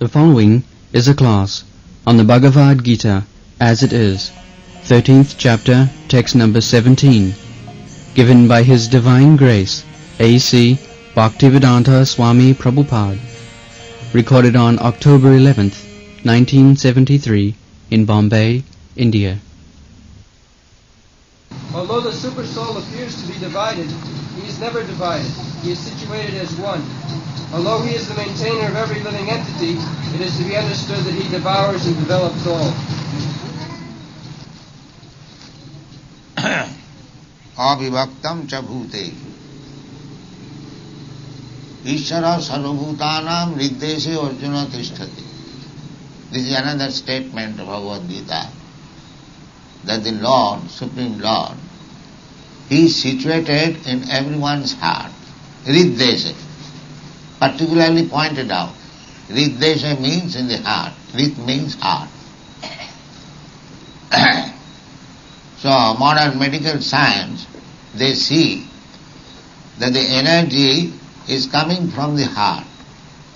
The following is a class on the Bhagavad Gita as it is, 13th chapter, text number 17, given by His Divine Grace, A.C. Bhaktivedanta Swami Prabhupada, recorded on October 11th, 1973, in Bombay, India. Although the supersoul appears to be divided, he is never divided. He is situated as one. Although he is the maintainer of every living entity, it is to be understood that he devours and develops all. Avivaktam cha bhute Ishara sarvabhutanam riddeshe arjuna tishtati. This is another statement of Bhagavad Gita, that the Lord, Supreme Lord, He is situated in everyone's heart. Riddeshe, particularly pointed out. Riddeshe means in the heart. Rid means heart. So modern medical science, they see that the energy is coming from the heart.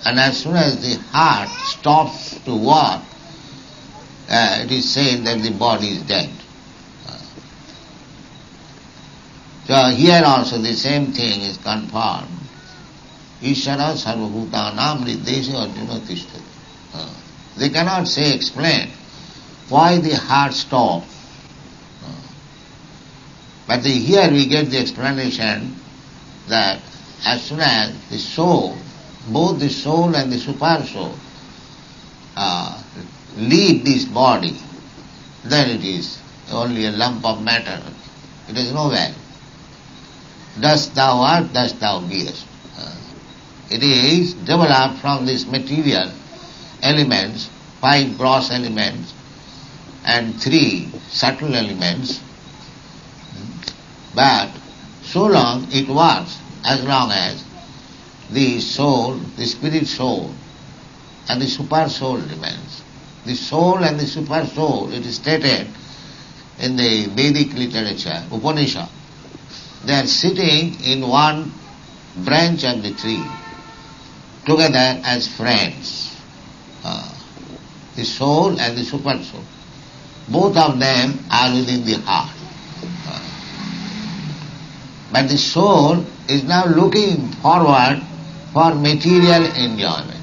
And as soon as the heart stops to work, it is said that the body is dead. So here also the same thing is confirmed. Ishara sarvabhutanam riddeshe arjuna tishtati. They cannot explain why the heart stops. But here we get the explanation that as soon as the soul, both the soul and the super soul, leave this body, then it is only a lump of matter. It is nowhere. Dust thou art, dust thou beest. It is developed from these material elements, 5 gross elements and 3 subtle elements. But so long it works as long as the soul, the spirit soul and the super soul remains. The soul and the super soul, it is stated in the Vedic literature, Upanishad, they are sitting in one branch of the tree together as friends. The soul and the super soul. Both of them are within the heart. But the soul is now looking forward for material enjoyment.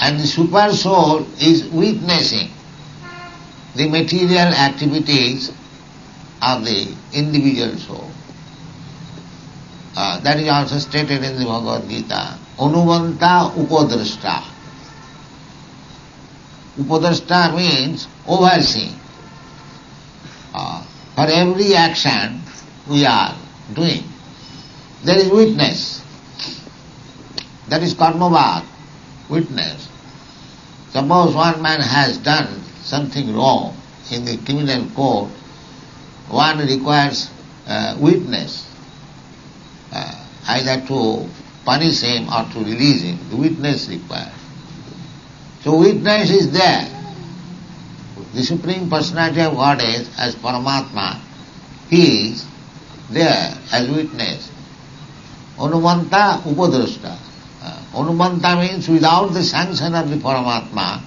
And the super soul is witnessing the material activities of the individual soul. That is also stated in the Bhagavad Gita. Anuvanta upadrashta. Upadrashta means overseeing. For every action we are doing, there is witness. That is karmavad, witness. Suppose one man has done something wrong in the criminal court, one requires witness, either to punish him or to release him. The witness required. So witness is there. The Supreme Personality of Godhead as Paramatma, He is there as witness. Anumanta upadrashta. Anumanta means without the sanction of the Paramatma,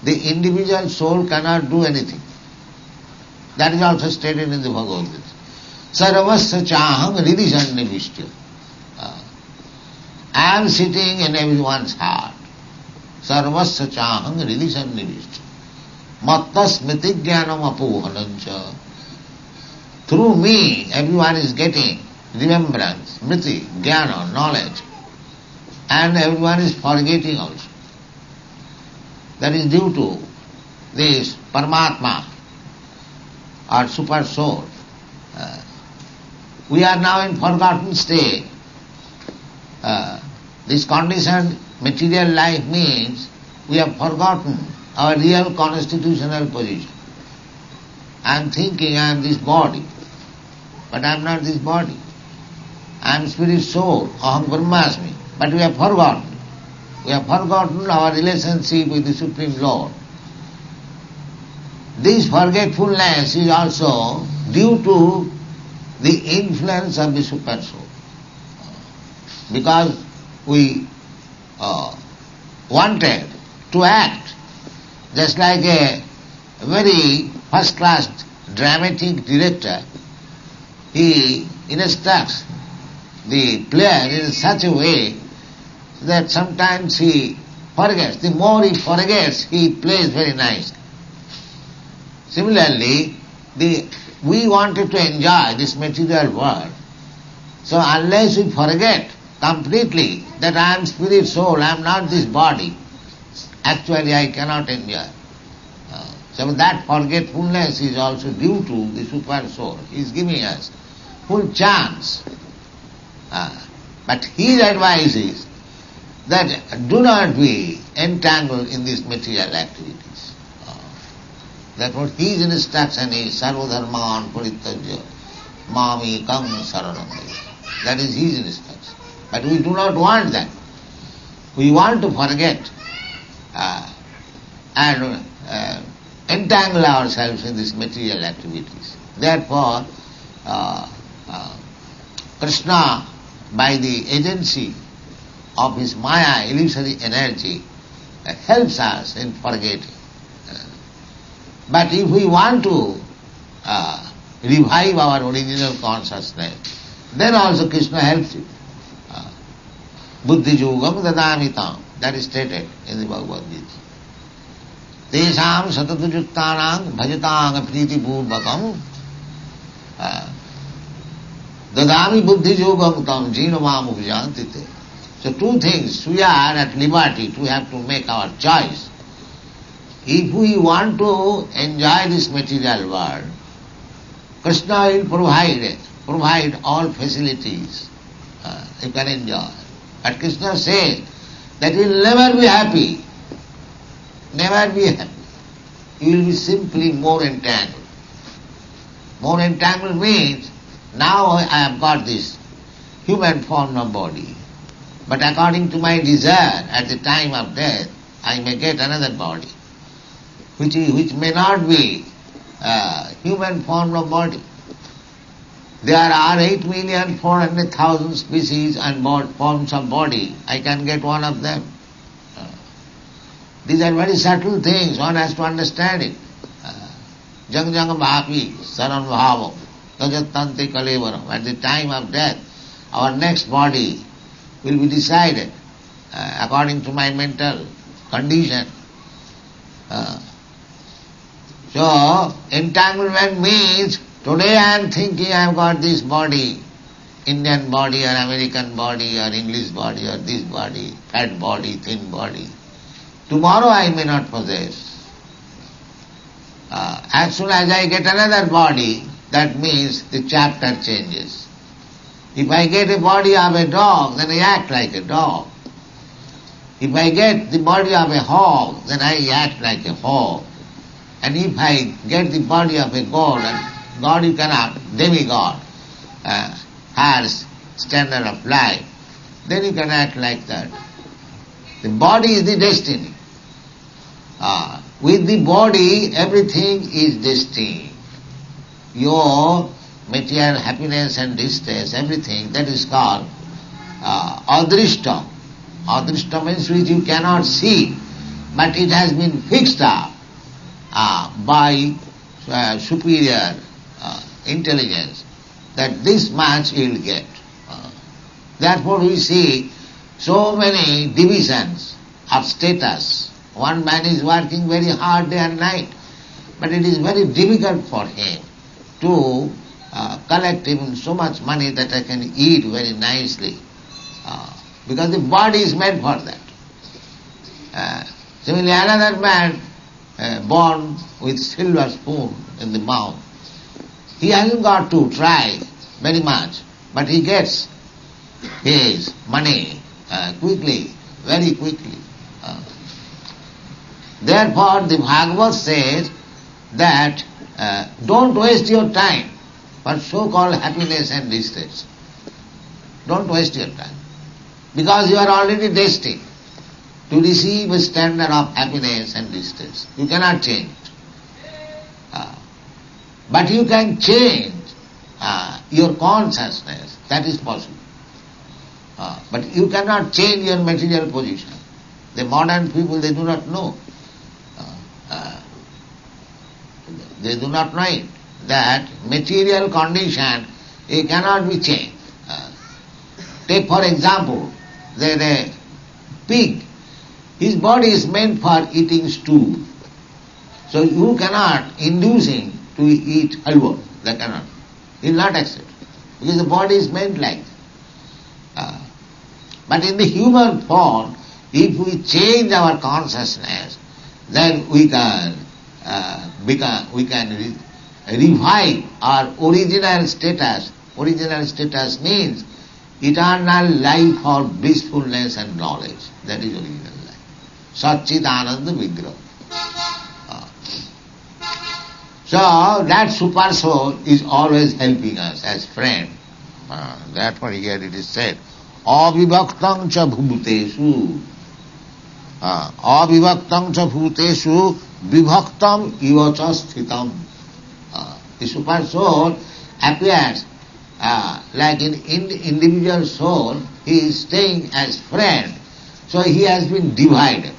the individual soul cannot do anything. That is also stated in the Bhagavad Gita. Sarvasya chaham ridisannivishya. I am sitting in everyone's heart. Sarvasya chaham ridisannivishya. Matta smriti jnanam apohanancha. Through me, everyone is getting remembrance, smriti, jnana, knowledge. And everyone is forgetting also. That is due to this Paramatma or super soul. We are now in forgotten state. This conditioned material life means we have forgotten our real constitutional position. I am thinking I am this body, but I am not this body. I am spirit soul, aham brahmasmi. But we have forgotten. We have forgotten our relationship with the Supreme Lord. This forgetfulness is also due to the influence of the super soul. Because we wanted to act just like a very first-class dramatic director. He instructs the player in such a way that sometimes he forgets. The more he forgets, he plays very nicely. Similarly, we wanted to enjoy this material world. So unless we forget completely that I am spirit soul, I am not this body, actually I cannot enjoy. So that forgetfulness is also due to the super soul. He is giving us full chance. But his advice is that do not be entangled in these material activities. Therefore his instruction is sarvadharman parityajya mami kam saranam. That is his instruction. But we do not want that. We want to forget and entangle ourselves in these material activities. Therefore, Krishna, by the agency of his Maya, illusory energy, helps us in forgetting. But if we want to revive our original consciousness, then also Krishna helps you. Buddhi yogam dadamitam, that is stated in the Bhagavad Gita. Tesham satadujuktanang bhajatang priti purvakam dadami buddhi yogam tam jinamam upjantite. So two things, we are at liberty to have to make our choice. If we want to enjoy this material world, Krishna will provide all facilities you can enjoy. But Krishna says that you will never be happy. Never be happy. You will be simply more entangled. More entangled means, now I have got this human form of body, but according to my desire, at the time of death, I may get another body, which may not be human form of body. There are 8,400,000 species and forms of body. I can get one of them. These are very subtle things, one has to understand it. Jang jang bhapi saran bhavam tajatante kalevaram. At the time of death, our next body will be decided according to my mental condition. So, entanglement means, today I am thinking I have got this body, Indian body or American body or English body or this body, fat body, thin body. Tomorrow I may not possess. As soon as I get another body, that means the chapter changes. If I get a body of a dog, then I act like a dog. If I get the body of a hog, then I act like a hog. And if I get the body of a god, and God you cannot, demigod, has standard of life, then you can act like that. The body is the destiny. With the body, everything is destiny. Your material happiness and distress, everything, that is called adrishta. Adrishta means which you cannot see, but it has been fixed up by superior intelligence that this much you will get. Therefore we see so many divisions of status. One man is working very hard day and night, but it is very difficult for him to collect even so much money that I can eat very nicely, because the body is made for that. Similarly, another man born with silver spoon in the mouth, he hasn't got to try very much, but he gets his money quickly, very quickly. Therefore, the Bhagavad says that don't waste your time for so-called happiness and distress. Don't waste your time, because you are already destined to receive a standard of happiness and distress. You cannot change it. But you can change your consciousness, that is possible. But you cannot change your material position. The modern people, they do not know. They do not know it, that material condition, it cannot be changed. Take for example, the pig, his body is meant for eating stew. So you cannot induce him to eat halwa. That cannot. He will not accept. Because the body is meant like that. But in the human form, if we change our consciousness, then we can revive our original status. Original status means eternal life or blissfulness and knowledge. That is original life. Satchidananda Vigraha. So that super soul is always helping us as friend. Therefore here it is said, avivaktam cha bhuteshu. Avivaktam cha bhuteshu vivaktam iva cha sthitam. The super soul appears like an individual soul. He is staying as friend. So he has been divided.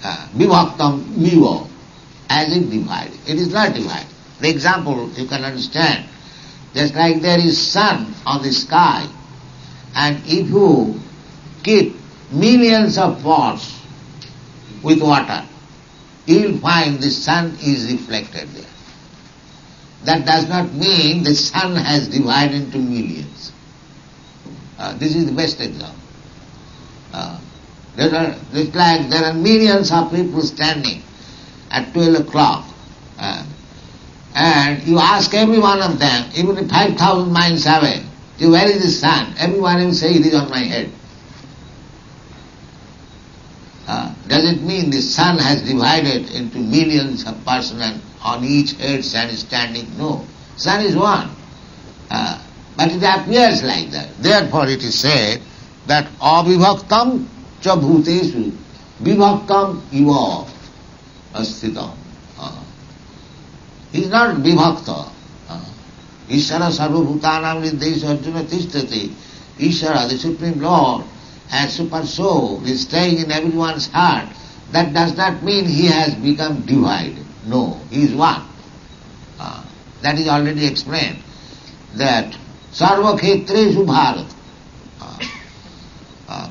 Vivaktam viva. As if divided. It is not divided. The example you can understand. Just like there is sun on the sky, and if you keep millions of pots with water, you will find the sun is reflected there. That does not mean the sun has divided into millions. This is the best example. There are millions of people standing at 12 o'clock, and you ask every one of them, even 5,000 miles away, where is the sun? Everyone will say, it is on my head. Does it mean the sun has divided into millions of persons and on each head sun is standing? No. Sun is one. But it appears like that. Therefore it is said that avivaktam cha bhuteshu vivaktam iva asthitam. He is not vivakta. Ishara sarvabhutanam niddesha arjuna tishtati. Ishara, the Supreme Lord, and Super Soul is staying in everyone's heart. That does not mean he has become divided. No, he is one. That is already explained. That sarva khetreshu bharat.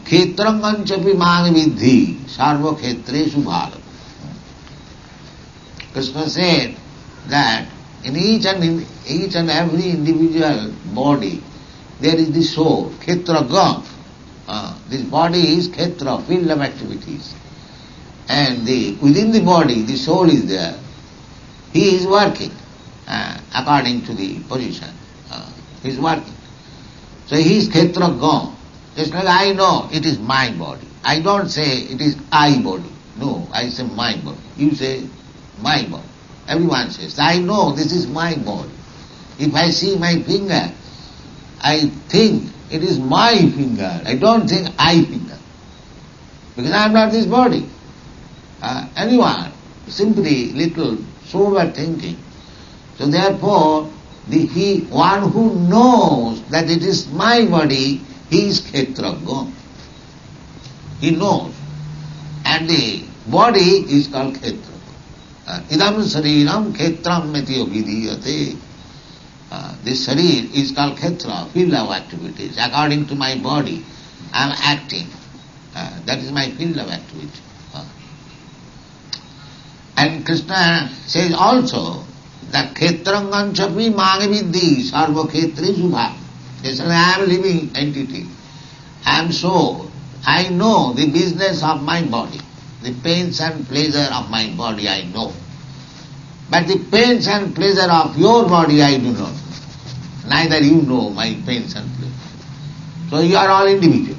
Khetrangan chapi man vidhi. Sarva khetreshu bharat. Krishna said that in each and every individual body there is the soul, khetra gam. This body is khetra, field of activities. And within the body the soul is there. He is working according to the position. He is working. So he is khetra gam. Just like I know it is my body. I don't say it is I body. No, I say my body. You say my body. Everyone says, I know this is my body. If I see my finger, I think it is my finger. I don't think I finger. Because I am not this body. Anyone, simply little sober thinking. So therefore, one who knows that it is my body, he is khetra. He knows. And the body is called khetra. Idam sariram khetram metiyo vidhiyate. This sharir is called khetra, field of activities. According to my body, I am acting. That is my field of activity. And Krishna says also that khetrangan chapi magavidhi sarva khetri subha. Yes, I am living entity. I am soul. I know the business of my body. The pains and pleasure of my body I know. But the pains and pleasure of your body I do not know. Neither you know my pains and pleasure. So you are all individual.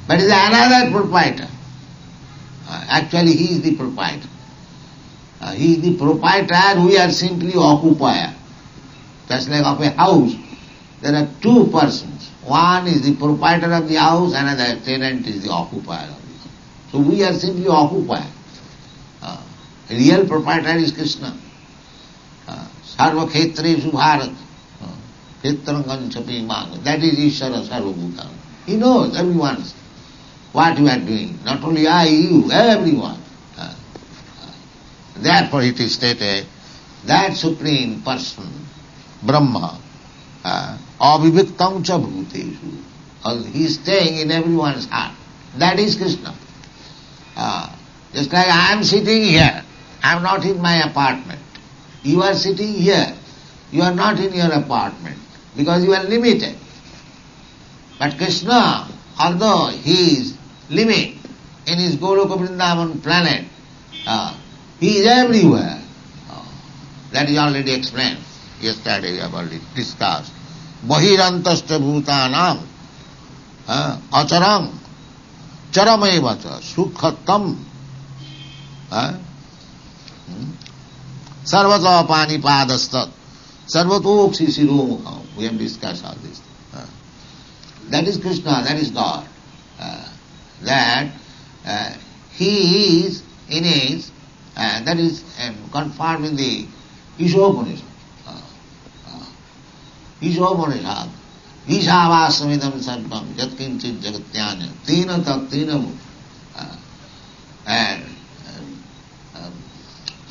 But is another proprietor. Actually he is the proprietor. He is the proprietor, we are simply occupier. Just like of a house, there are two persons. One is the proprietor of the house, another tenant is the occupier of the house. So we are simply occupier. Real proprietor is Krishna. Sarva Khetreshu Bharat. Khetranganchapi Mang. That is Ishvara Sarvabhuta. He knows everyone's what you are doing. Not only I, you, everyone. Therefore it is stated that Supreme Person, Brahma, aviviktam cha bhuteshu. He is staying in everyone's heart. That is Krishna. Just like I am sitting here, I am not in my apartment. You are sitting here. You are not in your apartment because you are limited. But Krishna, although he is living in his Goloka Vrindavan planet, he is everywhere. That is already explained. Yesterday we have already discussed. Bahirantascha bhutanam acharang charamevacha sukhatam sarvata panipadastat sarvatoksi siromukham. We have discussed all this. That is Krishna, that is God. That he is in his, that is confirmed in the Ishopanishad. Ishopanishad. Ishavassamidam sarvam yatkinchit jagatyanya tina taktina mu. And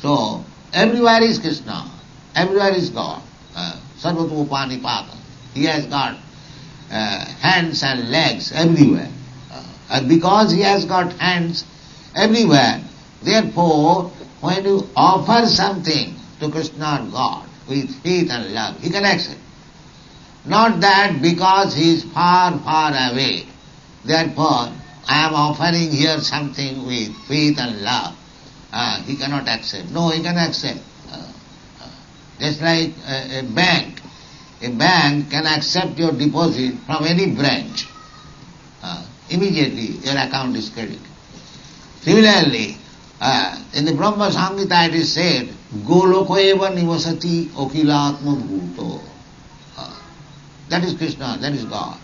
so, everywhere is Krishna, everywhere is God. Sarvatopanipada. He has got hands and legs everywhere. And because he has got hands everywhere, therefore, when you offer something to Krishna or God with faith and love, he can accept. Not that because he is far, far away, therefore I am offering here something with faith and love, he cannot accept. No, he can accept. Just like a bank. A bank can accept your deposit from any branch. Immediately your account is credited. Similarly, in the Brahma Samhita it is said, Goloko eva nivasati okilatma bhuto. That is Krishna, that is God.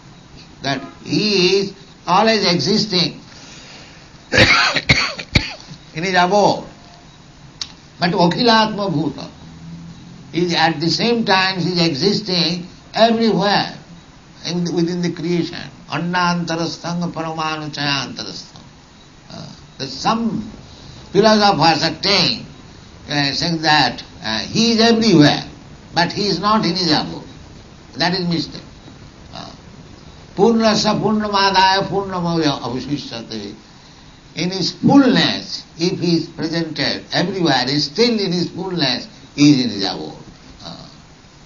That he is always existing in his abode. But okilatma bhuta is at the same time he is existing everywhere within the creation. Annantarasthanga paramanu chayantarasthanga. Some philosophers are saying that he is everywhere, but he is not in his abode. That is mistake. Purnasya purnamadaya purnamaya avashishyate. In his fullness, if he is presented everywhere, he is still in his fullness, he is in his abode.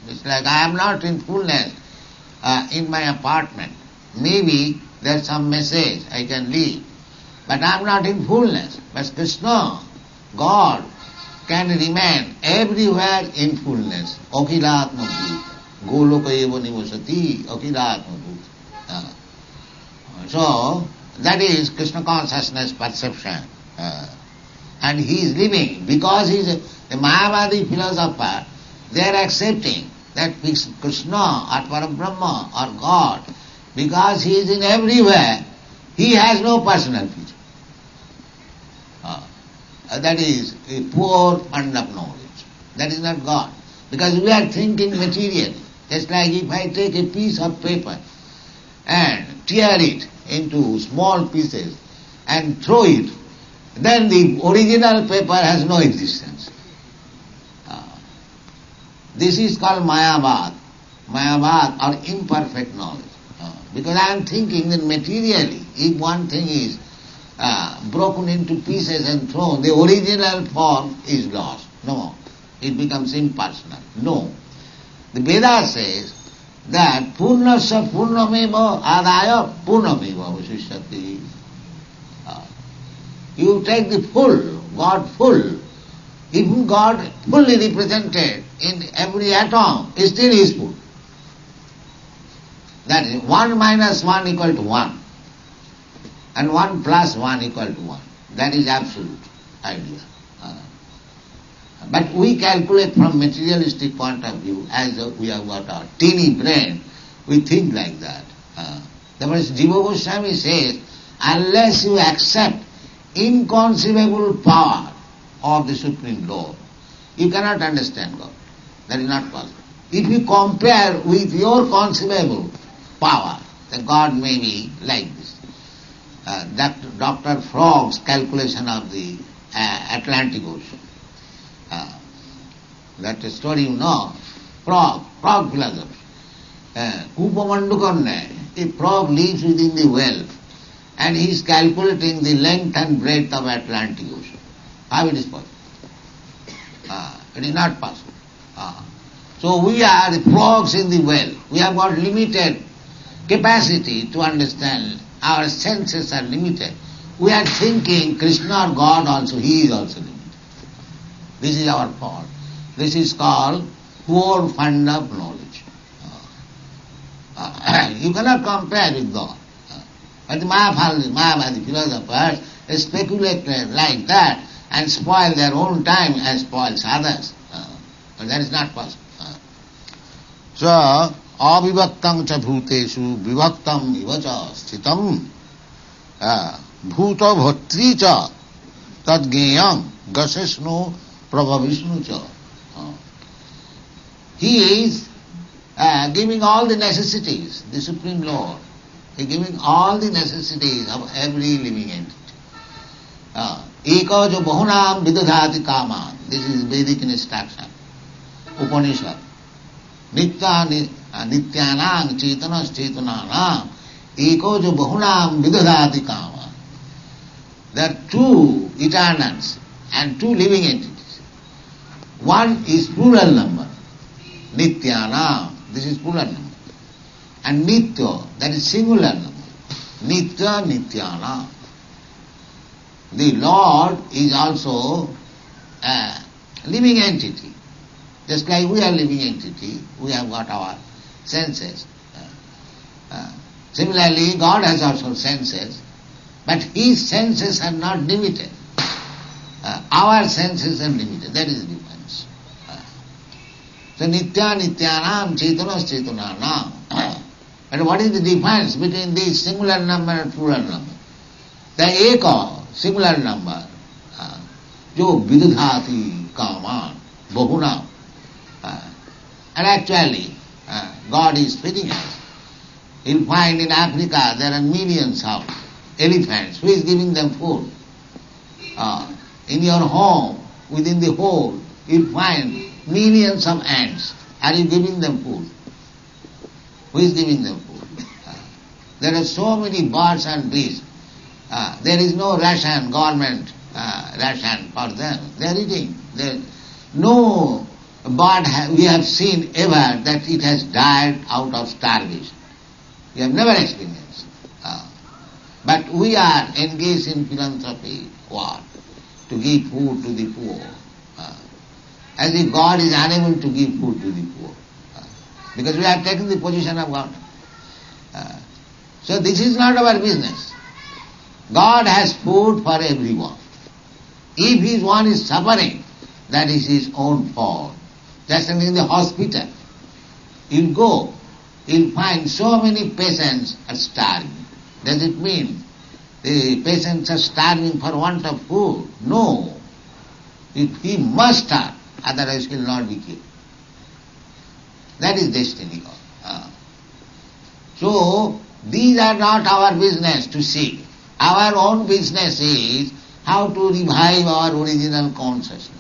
It's like I am not in fullness in my apartment. Maybe there is some message I can leave, but I am not in fullness. But Krishna, God, can remain everywhere in fullness. Okilatma bhuta. Goloka eva nivasati okilatma bhuta. So, that is Krishna consciousness perception. And he is living. Because he is a Mayavadi philosopher, they are accepting that Krishna or Parabrahma or God, because he is in everywhere, he has no personal feature. That is a poor fund of knowledge. That is not God. Because we are thinking materially. Just like if I take a piece of paper and tear it into small pieces and throw it, then the original paper has no existence. This is called Mayavad. Mayavad or imperfect knowledge. Because I am thinking that materially, if one thing is broken into pieces and thrown, the original form is lost. No, it becomes impersonal. No. The Veda says that Purnasya Purnameva Adaya Purnameva Vasishyati. You take the full, God full. Even God fully represented in every atom is still is full. That is 1 minus 1 equal to 1. And 1 plus 1 equal to 1. That is absolute idea. But we calculate from materialistic point of view, as we have got our teeny brain, we think like that. Therefore, Jiva Goswami says, unless you accept inconceivable power of the Supreme Lord, you cannot understand God. That is not possible. If you compare with your conceivable power, then God may be like this. Dr. Frogg's calculation of the Atlantic Ocean. That story you know, Frog philosophy. Kupamandukarne, a frog lives within the well and he is calculating the length and breadth of Atlantic Ocean. How it is possible? It is not possible. So we are the frogs in the well. We have got limited capacity to understand. Our senses are limited. We are thinking Krishna or God also, he is also limited. This is our fault. This is called poor fund of knowledge. You cannot compare with God. But the Mayavadi philosophers speculate like that and spoil their own time and spoils others. But that is not possible. So, avivaktam cha bhuteshu vivaktam iva cha sthitam bhuta bhatri cha tadgeyam gasesno prabhavishnu cha. He is giving all the necessities, the Supreme Lord. He is giving all the necessities of every living entity. Eka jo bahunam vidadhati kama. This is Vedic instruction. Upanishad. Nityanang chetanas chetananam eko jo bahunam vidadhati kama. There are two eternals and two living entities. One is plural number, Nityanam, this is plural number. And Nitya, that is singular number. Nitya, Nityanam. The Lord is also a living entity. Just like we are living entity, we have got our senses. Similarly, God has also senses, but His senses are not limited. Our senses are limited. That is the difference. So Nitya Nityanam Chetanas Chetananam. But what is the difference between this singular number and plural number? The Eka, singular number, jo vidudhati kaman, bahunam. And actually, God is feeding us. You'll find in Africa there are millions of elephants. Who is giving them food? In your home, within the hole, you'll find millions of ants. Are you giving them food? Who is giving them food? There are so many birds and beasts. There is no ration, government ration for them. They are eating. No bird we have seen ever that it has died out of starvation. We have never experienced. But we are engaged in philanthropy. What? To give food to the poor. As if God is unable to give food to the poor. Because we have taken the position of God. So this is not our business. God has food for everyone. If one is suffering, that is his own fault. Just like in the hospital, you go, you'll find so many patients are starving. Does it mean the patients are starving for want of food? No. He must starve, otherwise he will not be killed. That is destiny. So, these are not our business to see. Our own business is how to revive our original consciousness.